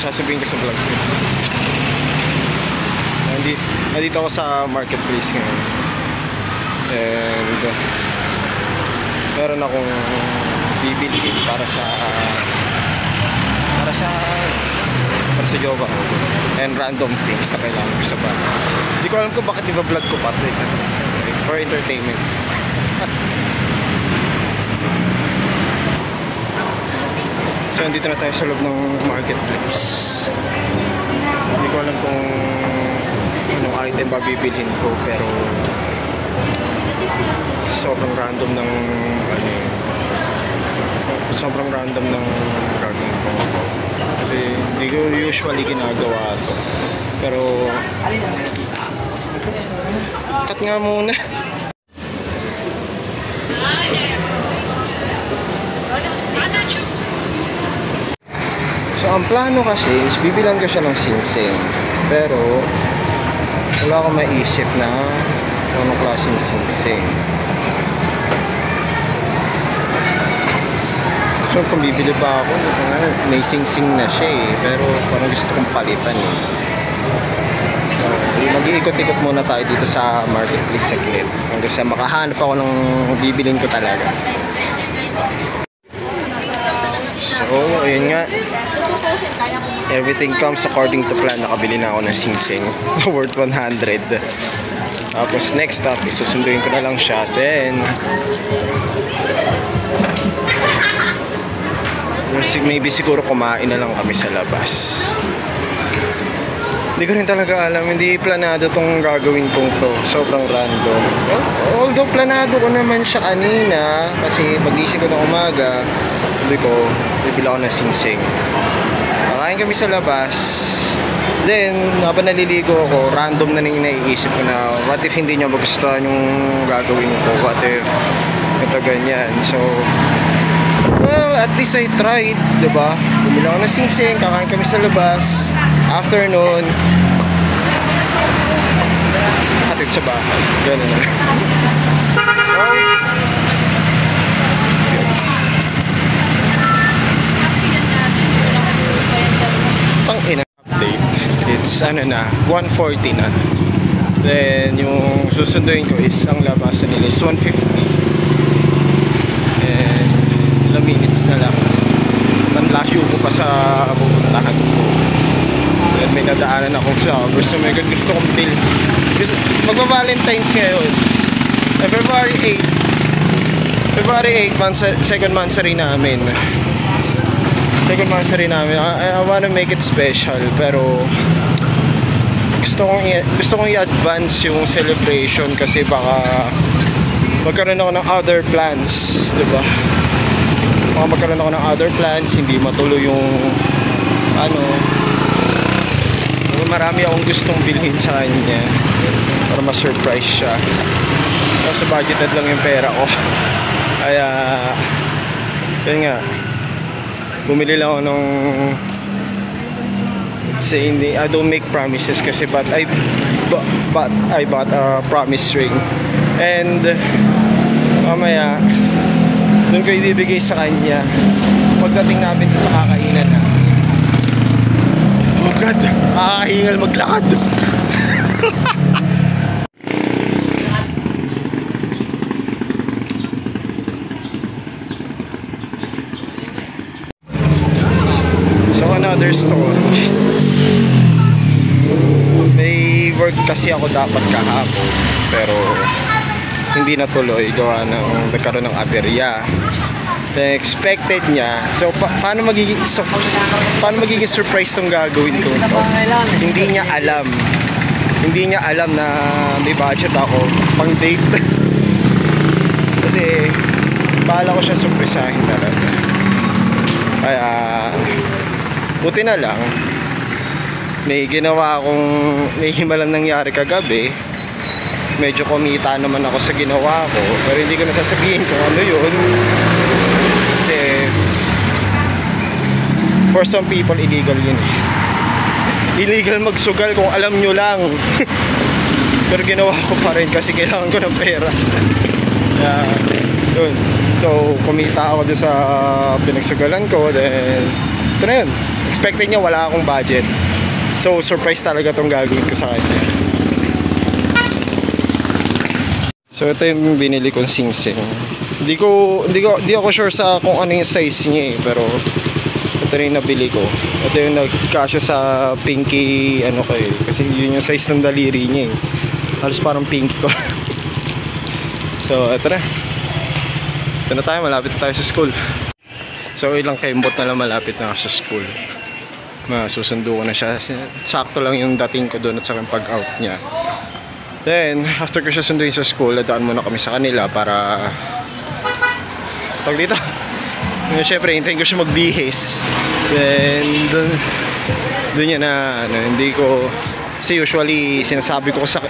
sasabihin ko sa vlog ko. Nandito ako sa marketplace ngayon. And meron akong bibili para sa jowa ko. And random things na kailangan ko sa bahay. Hindi ko alam kung bakit i-vlog ko pa rin. For entertainment. So, nandito na tayo sa loob ng marketplace. Hindi ko alam kung anong item ba bibilhin ko, pero sobrang random ng gagawin ko. Kasi hindi ko usually ginagawa ito. Pero cut nga muna. So ang plano kasi is bibilan ko siya ng singsing. Pero wala akong maisip na anong klaseng singsing. So kung bibili pa ako, may singsing na siya eh. Pero parang gusto kong palitan eh. So, mag-iikot-ikot muna tayo dito sa marketplace saglit. Hanggang sa makahanap ako ng bibilin ko talaga. So, ayun nga. Everything comes according to plan. Nakabili na ako ng singsing. Worth 100. Tapos next up, isusunduin ko na lang siya. Then maybe siguro kumain na lang kami sa labas. Hindi ko rin talaga alam. Hindi planado tong gagawin kong to. Sobrang random. Although planado ko naman siya kanina. Kasi pag-isip ko ng umaga, sabi ko, bibili ako ng singsing. Kakain kami sa labas. Then, habang naliligo ako, random na nang naiisip ko na what if hindi niya magustuhan yung gagawin ko? What if ito ganyan? So, well, at least I tried, diba? Bumili ako ng singsing, kakain kami sa labas. After nun, hatid sa bahay. Ganun na. So, pang-ina update. It's ano na, 1:40 na. Then, yung susunduin ko is ang labasan nila is 1:50. Ilang minutes na lang. Nanlayo ko pa sa pupuntahan ko. Then may nadaanan akong flowers. So my God, gusto kong bill. Magpa-Valentine's ngayon. February 8, second monthsary namin. I wanna make it special. Pero gusto kong i-advance yung celebration kasi baka magkaroon ako ng other plans, diba? Magkaroon ako ng other plans, hindi matuloy yung marami akong gustong bilhin sa kanya para ma-surprise siya. Kasi budgeted lang yung pera ko. Kaya yun nga, bumili lang ako ng, let's say, I don't make promises kasi but I bought a promise ring. And mamaya doon ko ibibigay sa kanya pagdating namin sa kakainan na. Oh God, kakahingal maglakad. So another story. May work kasi ako dapat kahapon pero hindi natuloy gawa ng nagkaroon ng aberya. The expected niya. So paano magiging surprise tong gagawin ko ito? Hindi niya alam na may budget ako pang date. Kasi bahala ko siya surprisahin talaga. Kaya buti na lang may himalang nangyari kagabi. Medyo kumita naman ako sa ginawa ko, pero hindi ko nasasabihin kung ano yun kasi for some people illegal yun eh. Illegal magsugal kung alam nyo lang. Pero ginawa ko pa rin kasi kailangan ko ng pera. Yun. So kumita ako doon sa pinagsugalan ko. Then ito na yun, expected niya wala akong budget. So surprise talaga tong gagawin ko sa kanya. So ito yung binili kong singsing. Di ako sure sa kung ano yung size niya pero ito rin yung nabili ko. Ito yung nagkasya sa pinky ano ko kasi yun yung size ng daliri niya halos parang pinky ko. So ito na. Ito na tayo, malapit na tayo sa school. So ilang kembot na lang malapit na ako sa school. Masusundo ko na siya. Sakto lang yung dating ko doon at saka yung pag-out niya. Then, after ko siya sunduin sa school, dadaan muna kami sa kanila para tawag dito. Siyempre, hintayin ko siya magbihis. Then, doon niya na, hindi ko, kasi usually sinasabi ko sa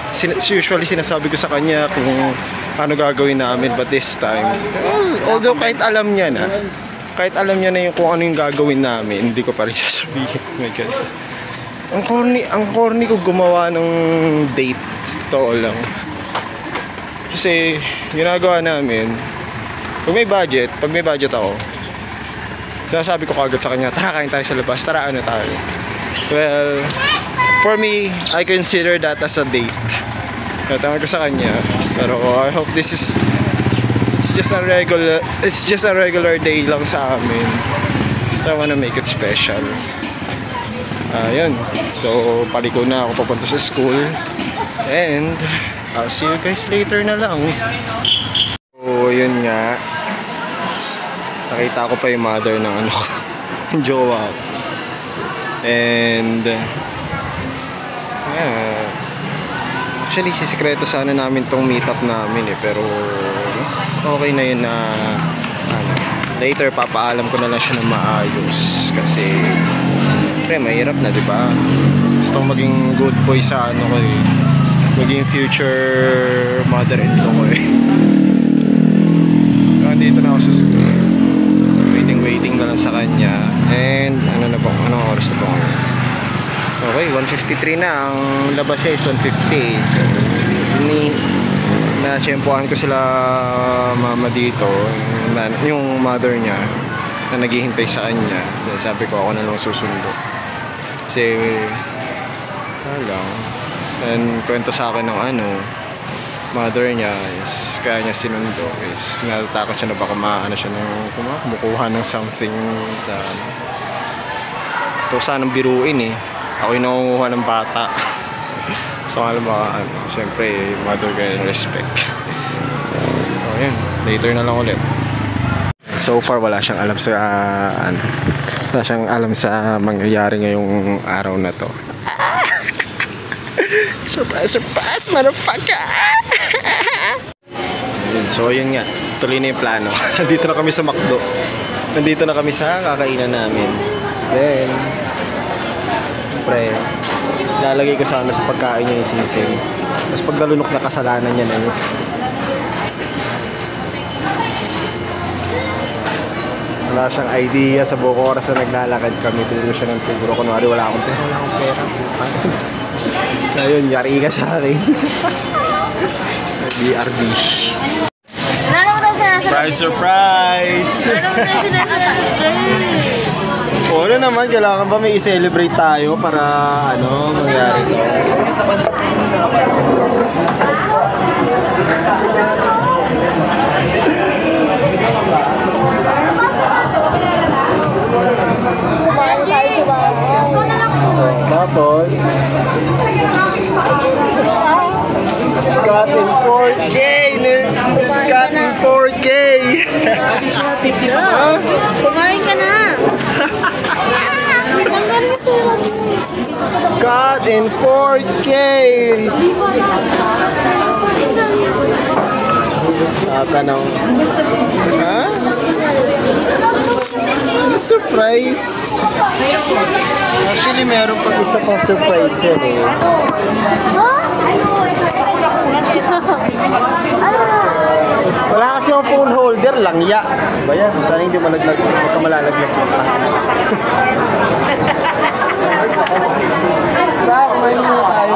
kanya kung ano gagawin namin, but this time, although kahit alam niya na yung kung ano yung gagawin namin, hindi ko pa rin sasabihin. Oh my God. Ang corny ko gumawa ng date. Totoo lang. Kasi ginagawa namin, pag may budget ako, sinasabi ko kagad sa kanya, tara kain tayo sa labas, tara ano tayo. Well, for me, I consider that as a date. Tama ko sa kanya. Pero I hope it's just a regular day lang sa amin. I wanna make it special. Yun. So, paliko na ako papunta sa school. And I'll see you guys later na lang. So, yun nga. Nakita ko pa yung mother ng ano ko. Yung jowa. And actually, sisikreto sana namin tong meetup namin pero okay na yun na later papaalam ko na lang siya ng maayos kasi mahirap na, diba? Gusto kong maging good boy sa ano ko maging future mother-in-law ko Nandito na ako sa school. Waiting na lang sa kanya. And anong oras na ba ngayon? Okay, 1:53 na. Ang labas niya is 1:50. Na-tsempohan ko sila mama dito, yung mother niya na naghihintay sa kanya. Sabi ko ako na lang susundo. Kasi and kwento sa akin ng mother niya is kaya niya sinundo is natatakot siya na baka siya ng kumukuha ng something sa ito sanang biruin ako yung nangunguha ng bata. So alam ba syempre mother kaya respect. So yun, later na lang ulit. So far wala siyang alam sa mangyayari ngayong araw na to. Surprise motherfucker. So yun nga, tuloy na yung plano. Nandito na kami sa McDo. Nandito na kami sa kakainan namin. Then siyempre lalagay ko sana sa pagkain niya yung singsing. Tapos pag nalunok na kasalanan niya na yun. Wala siyang idea sa buong oras na naglalakad kami. Turo siya ng turo. Kunwari wala akong pera. So yun, yari ka sa akin. BRB. Surprise! O ano naman, kailangan ba may i-celebrate tayo para mangyari to? Tapos cut in 4K! Cut in 4K! Kumain ka na! Cut in 4K! Tatanong. Ha? Surprise! Actually, meron pa isa pang surprise yan Wala kasi yung phone holder, langya. Ba yan? Sana hindi malaglag. Huwag ka malalaglag sa basta, kumain muna tayo.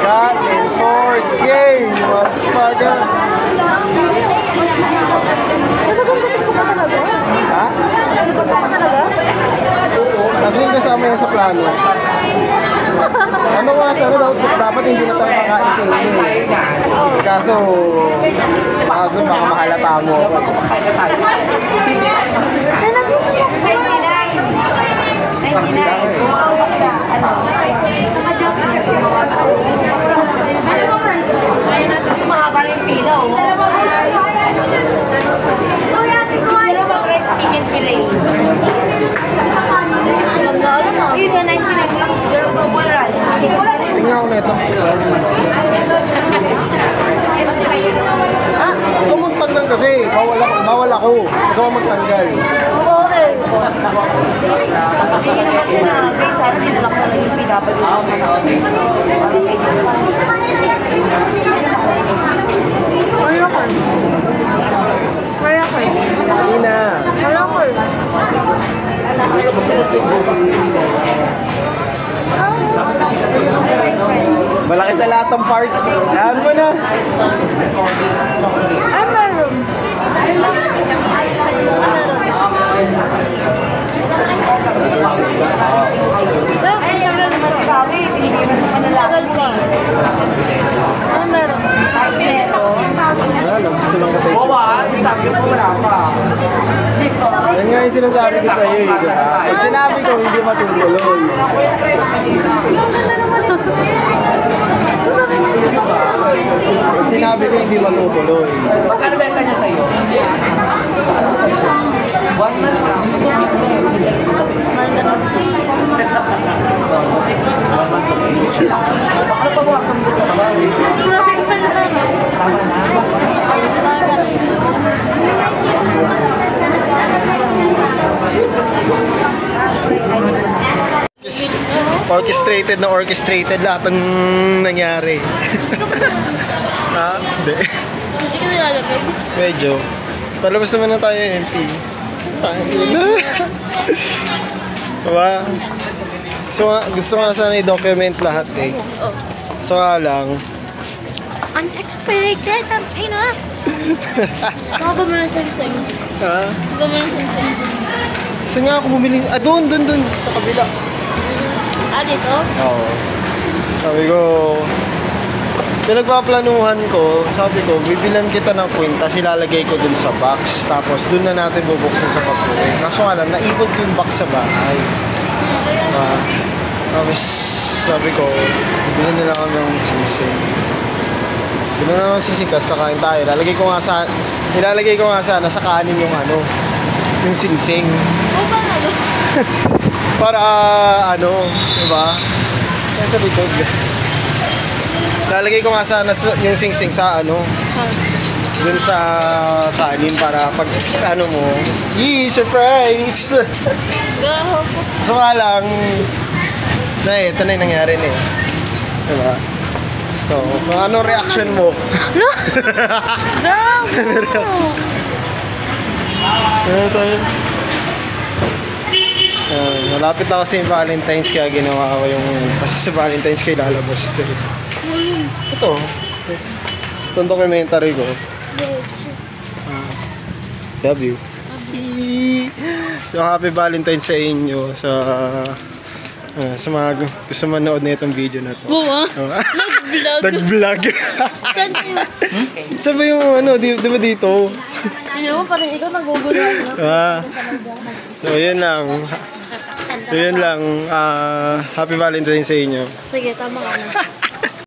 Cut in 4K! Motherfucker! nasa plano. Ano nga sana dapat hindi na tayo makain sa inyo eh. Kaso baka mahalata mo ako. Mahaba rin pila, oh. Dalawang rice chicken fillet. Yun na, 99 lang. Double rice. Tingnan ko na ito. Huwag magtanggal kasi. Bawal ako. Gusto ko magtanggal. Okay. Hindi naman sinabi. Sana sinalak na lang yung PW. Ina. Malaki sa lahat ng part. Alam mo na. Gusto lang ka tayo. Sabi mo wala pa. Yan nga yung sinasabi ko sa'yo eh, di ba? Pag sinabi ko, hindi matutuloy. Pag sinabi ko, hindi matutuloy. Magkano benta niya sa'yo? 1 month lang. Ano pa ba? Orchestrated lahat ng nangyari. Ha? Hindi. Hindi ka nilalapit. Medyo. Palabas naman na tayo MP. Diba? Gusto nga sana i-document lahat eh. So nga lang. Unexpected. Ay na. Baka ba mo na sing-sing? Ha? Baka mo na sing-sing? Saan nga ako bumili? Doon. Sa kabila. Dito? Oo. Sabi ko, pinagpaplanuhan ko, sabi ko, bibilan kita ng kwintas, ilalagay ko dun sa box. Tapos dun na natin bubuksan sa pag-uwi. Kaso nga lang, naipon ko yung box sa bahay. Tapos sabi ko, bibilan nila kami ng sisig. Bibilan na ng sisig, kasi kakain tayo. Ilalagay ko nga sana sa kanin yung yung singsing. Para diba? Kaya sa likod. Lalagay ko nga sana yung singsing sa dun sa kanin para pag mo, surprise! So nga lang, ito na yung nangyari na eh. Diba? So, ano reaction mo? No! Ano tayo? Malapit na kasi yung Valentine's kaya ginawa ko kasi sa Valentine's kayo lalabas ito. Itong documentary ko. Love you. So happy Valentine's sa inyo sa mga gusto manood na itong video na to. Buwa? Nag-vlog. Saan yun? Saan ba yung di ba dito? Hindi mo, parang ikaw naguguluhan na. So yun lang. Happy Valentine's sa inyo. Sige, tama ka na.